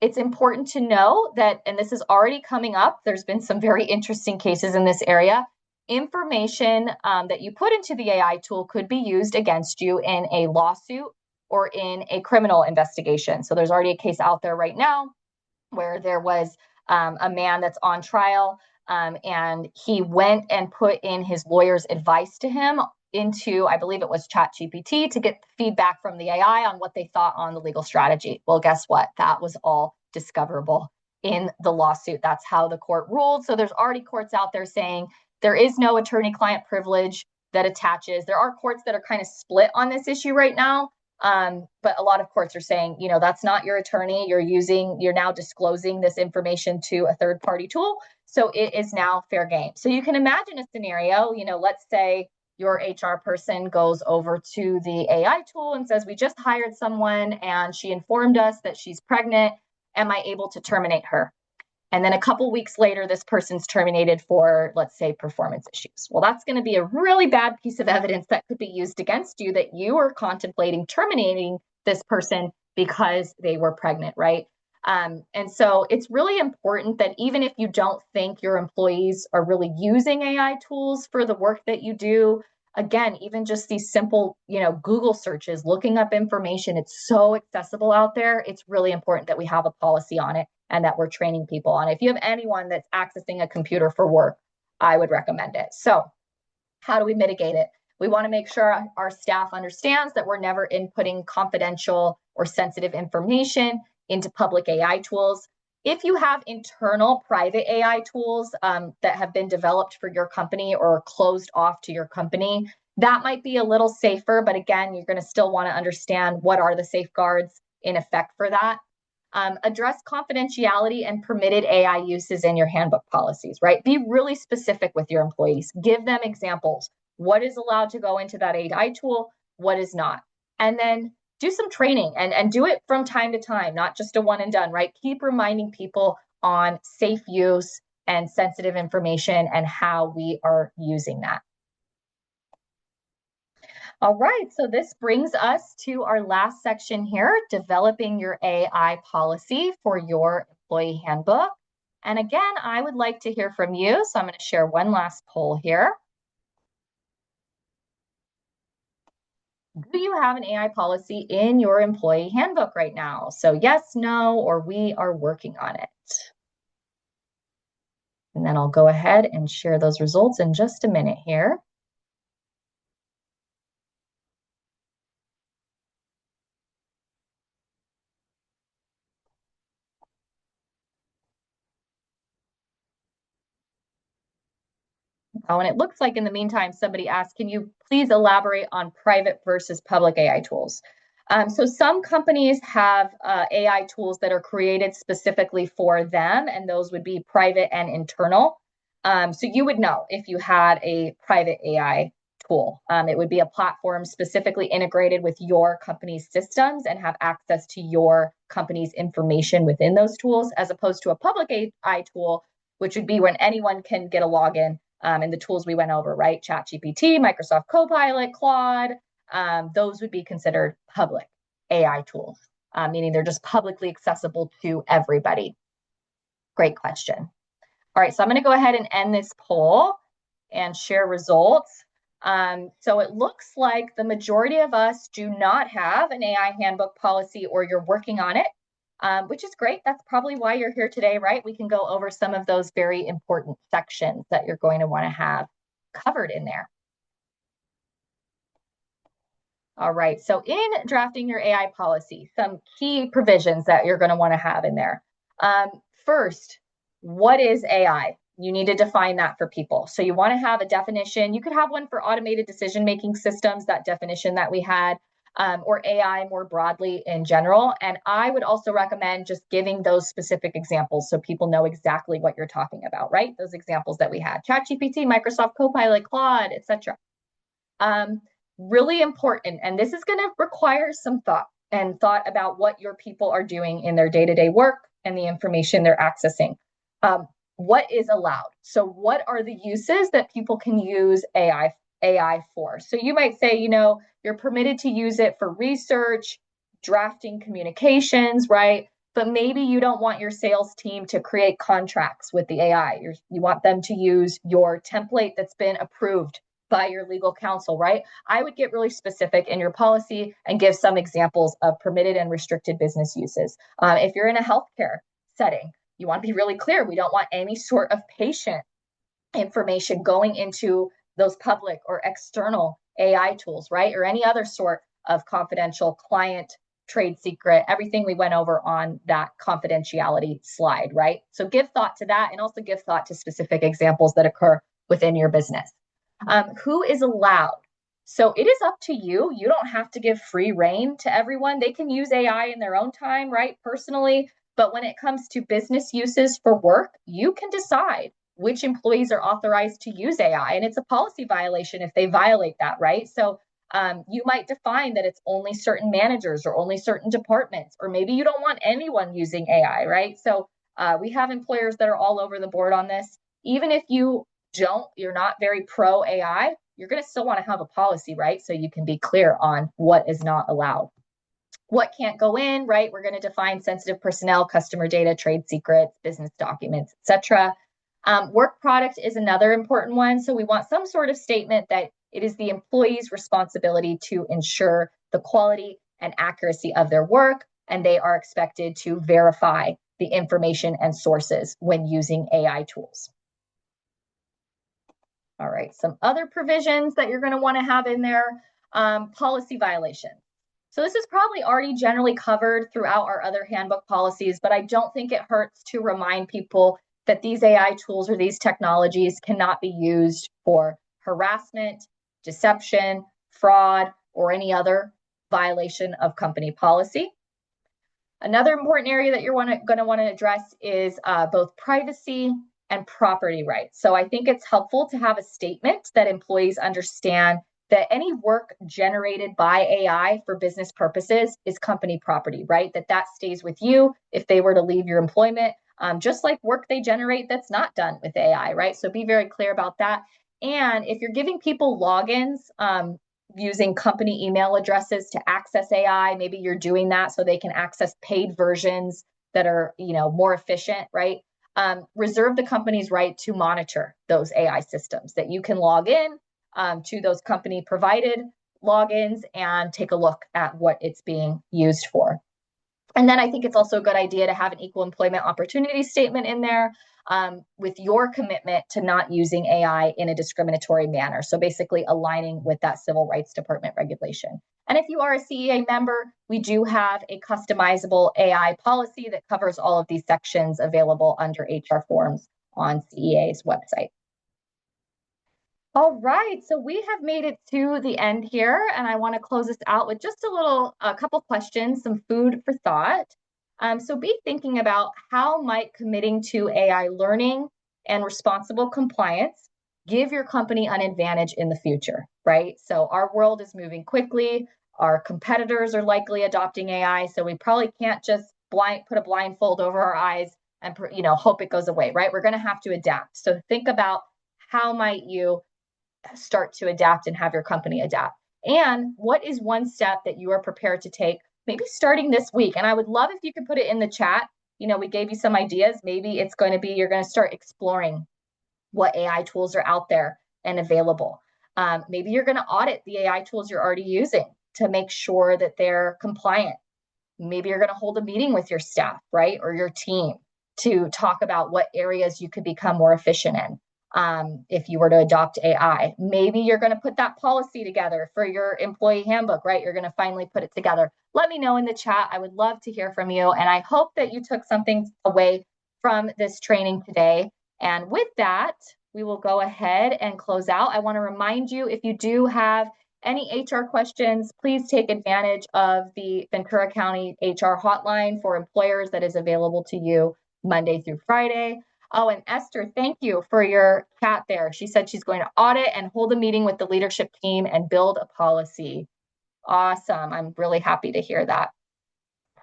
It's important to know that, and this is already coming up, there's been some very interesting cases in this area. Information that you put into the AI tool could be used against you in a lawsuit or in a criminal investigation. So there's already a case out there right now where there was a man that's on trial and he went and put in his lawyer's advice to him into, I believe it was ChatGPT, to get feedback from the AI on what they thought on the legal strategy. Well, guess what? That was all discoverable in the lawsuit. That's how the court ruled. So there's already courts out there saying there is no attorney-client privilege that attaches. There are courts that are kind of split on this issue right now. But a lot of courts are saying, that's not your attorney. You're now disclosing this information to a third party tool. So it is now fair game. So you can imagine a scenario, let's say your HR person goes over to the AI tool and says, we just hired someone and she informed us that she's pregnant. Am I able to terminate her? And then a couple weeks later, this person's terminated for, let's say, performance issues. Well, that's going to be a really bad piece of evidence that could be used against you that you are contemplating terminating this person because they were pregnant, right? And so it's really important that even if you don't think your employees are really using AI tools for the work that you do, again, even just these simple, Google searches, looking up information, it's so accessible out there. It's really important that we have a policy on it and that we're training people on it. If you have anyone that's accessing a computer for work, I would recommend it. So how do we mitigate it? We want to make sure our staff understands that we're never inputting confidential or sensitive information into public AI tools. If you have internal private AI tools that have been developed for your company or closed off to your company, that might be a little safer. But again, you're going to still want to understand what are the safeguards in effect for that. Address confidentiality and permitted AI uses in your handbook policies, right? Be really specific with your employees. Give them examples. What is allowed to go into that AI tool? What is not? And then do some training and do it from time to time, not just a one and done, right? Keep reminding people on safe use and sensitive information and how we are using that. All right, so this brings us to our last section here, developing your AI policy for your employee handbook. And again, I would like to hear from you. So I'm going to share one last poll here. Do you have an AI policy in your employee handbook right now? So yes, no, or we are working on it. And then I'll go ahead and share those results in just a minute here. Oh, and it looks like in the meantime, somebody asked, can you please elaborate on private versus public AI tools? So some companies have AI tools that are created specifically for them, and those would be private and internal. So you would know if you had a private AI tool. It would be a platform specifically integrated with your company's systems and have access to your company's information within those tools, as opposed to a public AI tool, which would be when anyone can get a login. And the tools we went over, right? ChatGPT, Microsoft Copilot, Claude, those would be considered public AI tools, meaning they're just publicly accessible to everybody. Great question. All right, so I'm going to go ahead and end this poll and share results. So it looks like the majority of us do not have an AI handbook policy, or you're working on it. Which is great. That's probably why you're here today, right? We can go over some of those very important sections that you're going to want to have covered in there. All right, so in drafting your AI policy, some key provisions that you're going to want to have in there. First, what is AI? You need to define that for people. So you want to have a definition. You could have one for automated decision-making systems, that definition that we had. Or AI more broadly in general. And I would also recommend just giving those specific examples so people know exactly what you're talking about, right? Those examples that we had, ChatGPT, Microsoft Copilot, Claude, etc. Really important, and this is going to require some thought about what your people are doing in their day-to-day work and the information they're accessing. What is allowed? So what are the uses that people can use AI for? So you might say, you're permitted to use it for research, drafting communications, right? But maybe you don't want your sales team to create contracts with the AI. You want them to use your template that's been approved by your legal counsel, right? I would get really specific in your policy and give some examples of permitted and restricted business uses. If you're in a healthcare setting, you want to be really clear. We don't want any sort of patient information going into those public or external AI tools, right? Or any other sort of confidential client trade secret, everything we went over on that confidentiality slide, right? So give thought to that, and also give thought to specific examples that occur within your business. Who is allowed? So it is up to you. You don't have to give free reign to everyone. They can use AI in their own time, right? Personally. But when it comes to business uses for work, you can decide which employees are authorized to use AI. And it's a policy violation if they violate that, right? So you might define that it's only certain managers or only certain departments, or maybe you don't want anyone using AI, right? So we have employers that are all over the board on this. Even if you're not very pro AI, you're going to still want to have a policy, right? So you can be clear on what is not allowed. What can't go in, right? We're going to define sensitive personnel, customer data, trade secrets, business documents, etc. Work product is another important one. So we want some sort of statement that it is the employee's responsibility to ensure the quality and accuracy of their work, and they are expected to verify the information and sources when using AI tools. All right, some other provisions that you're going to want to have in there, policy violations. So this is probably already generally covered throughout our other handbook policies, but I don't think it hurts to remind people that these AI tools or these technologies cannot be used for harassment, deception, fraud, or any other violation of company policy. Another important area that you're going to want to address is both privacy and property rights. So I think it's helpful to have a statement that employees understand that any work generated by AI for business purposes is company property, right? That stays with you if they were to leave your employment, just like work they generate that's not done with AI, right? So be very clear about that. And if you're giving people logins, using company email addresses to access AI, maybe you're doing that so they can access paid versions that are, more efficient, right? Reserve the company's right to monitor those AI systems, that you can log in to those company provided logins and take a look at what it's being used for. And then I think it's also a good idea to have an equal employment opportunity statement in there with your commitment to not using AI in a discriminatory manner. So basically aligning with that Civil Rights Department regulation. And if you are a CEA member, we do have a customizable AI policy that covers all of these sections available under HR forms on CEA's website. All right, so we have made it to the end here, and I want to close this out with just a couple questions, some food for thought. So be thinking about how might committing to AI learning and responsible compliance give your company an advantage in the future, right? So our world is moving quickly. Our competitors are likely adopting AI, so we probably can't just put a blindfold over our eyes and hope it goes away, right? We're going to have to adapt. So think about how might you start to adapt and have your company adapt. And what is one step that you are prepared to take, maybe starting this week? And I would love if you could put it in the chat. We gave you some ideas. Maybe it's going to be, you're going to start exploring what AI tools are out there and available. Maybe you're going to audit the AI tools you're already using to make sure that they're compliant. Maybe you're going to hold a meeting with your staff, right? Or your team to talk about what areas you could become more efficient in. If you were to adopt AI, maybe you're going to put that policy together for your employee handbook, right? You're going to finally put it together. Let me know in the chat. I would love to hear from you. And I hope that you took something away from this training today. And with that, we will go ahead and close out. I want to remind you, if you do have any HR questions, please take advantage of the Ventura County HR hotline for employers that is available to you Monday through Friday. Oh, and Esther, thank you for your chat there. She said she's going to audit and hold a meeting with the leadership team and build a policy. Awesome. I'm really happy to hear that.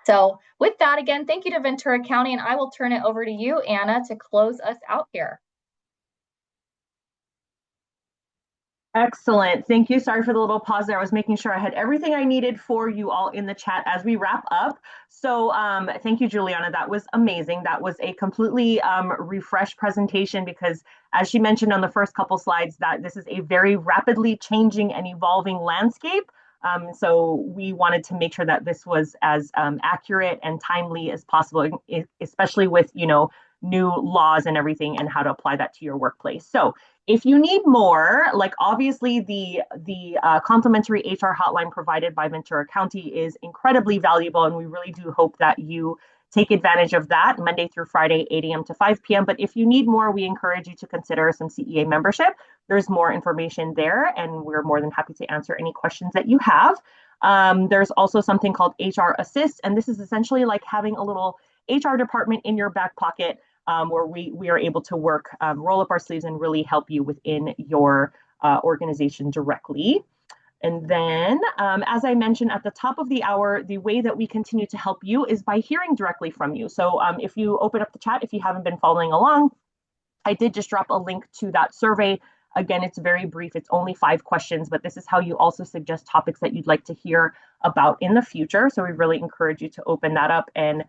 So with that, again, thank you to Ventura County, and I will turn it over to you, Anna, to close us out here. Excellent. Thank you. Sorry for the little pause there. I was making sure I had everything I needed for you all in the chat as we wrap up. So thank you, Juliana. That was amazing. That was a completely refreshed presentation because, as she mentioned on the first couple slides, that this is a very rapidly changing and evolving landscape. So we wanted to make sure that this was as accurate and timely as possible, especially with, new laws and everything and how to apply that to your workplace. So if you need more, like obviously the complimentary HR hotline provided by Ventura County is incredibly valuable, and we really do hope that you take advantage of that Monday through Friday, 8 a.m. to 5 p.m. But if you need more, we encourage you to consider some CEA membership. There's more information there, and we're more than happy to answer any questions that you have. There's also something called HR Assist, and this is essentially like having a little HR department in your back pocket where we are able to work, roll up our sleeves, and really help you within your organization directly. And then, as I mentioned at the top of the hour, the way that we continue to help you is by hearing directly from you. So if you open up the chat, if you haven't been following along, I did just drop a link to that survey. Again, it's very brief. It's only 5 questions, but this is how you also suggest topics that you'd like to hear about in the future. So we really encourage you to open that up and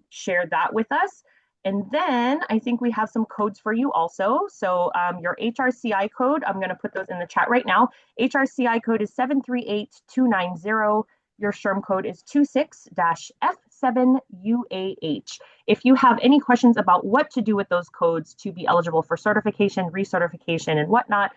share that with us. And then I think we have some codes for you also. So your HRCI code, I'm going to put those in the chat right now. HRCI code is 738290. Your SHRM code is 26-F7UAH. If you have any questions about what to do with those codes to be eligible for certification, recertification, and whatnot,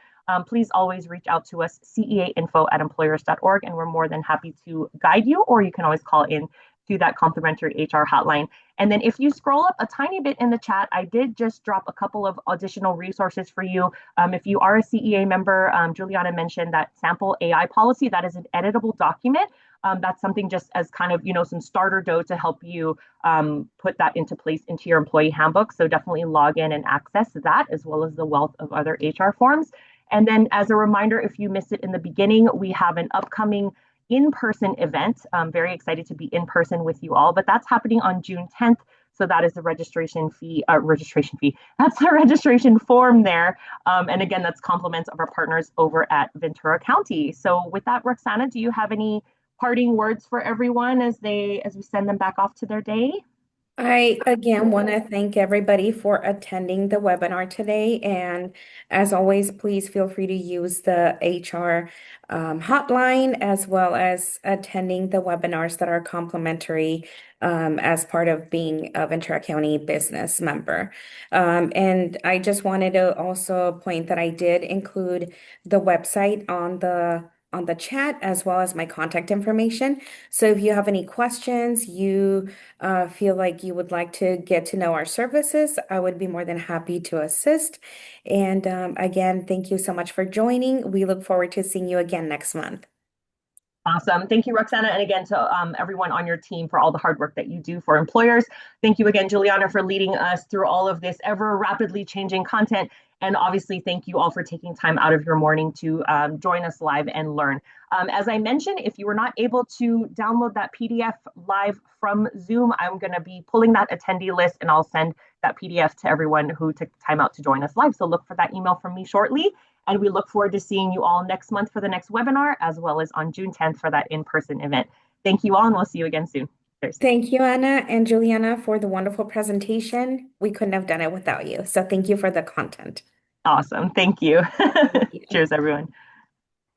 please always reach out to us, ceainfo@employers.org, and we're more than happy to guide you, or you can always call in to that complimentary HR hotline. And then if you scroll up a tiny bit in the chat, I did just drop a couple of additional resources for you. If you are a CEA member, Juliana mentioned that sample AI policy. That is an editable document. That's something just as kind of, some starter dough to help you put that into place into your employee handbook. So definitely log in and access that, as well as the wealth of other HR forms. And then as a reminder, if you missed it in the beginning, we have an upcoming in-person event. I'm very excited to be in person with you all, but that's happening on June 10th. So that is the registration fee. That's the registration form there. And again, that's compliments of our partners over at Ventura County. So with that, Roxana, do you have any parting words for everyone as we send them back off to their day? I again want to thank everybody for attending the webinar today. And as always, please feel free to use the HR hotline as well as attending the webinars that are complimentary as part of being a Ventura County business member. And I just wanted to also point that I did include the website on the chat as well as my contact information. So if you have any questions, you feel like you would like to get to know our services, I would be more than happy to assist. And again, thank you so much for joining. We look forward to seeing you again next month. Awesome. Thank you, Roxana. And again, to everyone on your team for all the hard work that you do for employers. Thank you again, Juliana, for leading us through all of this ever rapidly changing content. And obviously, thank you all for taking time out of your morning to join us live and learn. As I mentioned, if you were not able to download that PDF live from Zoom, I'm going to be pulling that attendee list, and I'll send that PDF to everyone who took time out to join us live. So look for that email from me shortly. And we look forward to seeing you all next month for the next webinar, as well as on June 10th for that in-person event. Thank you all, and we'll see you again soon. Cheers. Thank you, Anna and Juliana, for the wonderful presentation. We couldn't have done it without you. So thank you for the content. Awesome. Thank you. Thank you. Cheers, everyone.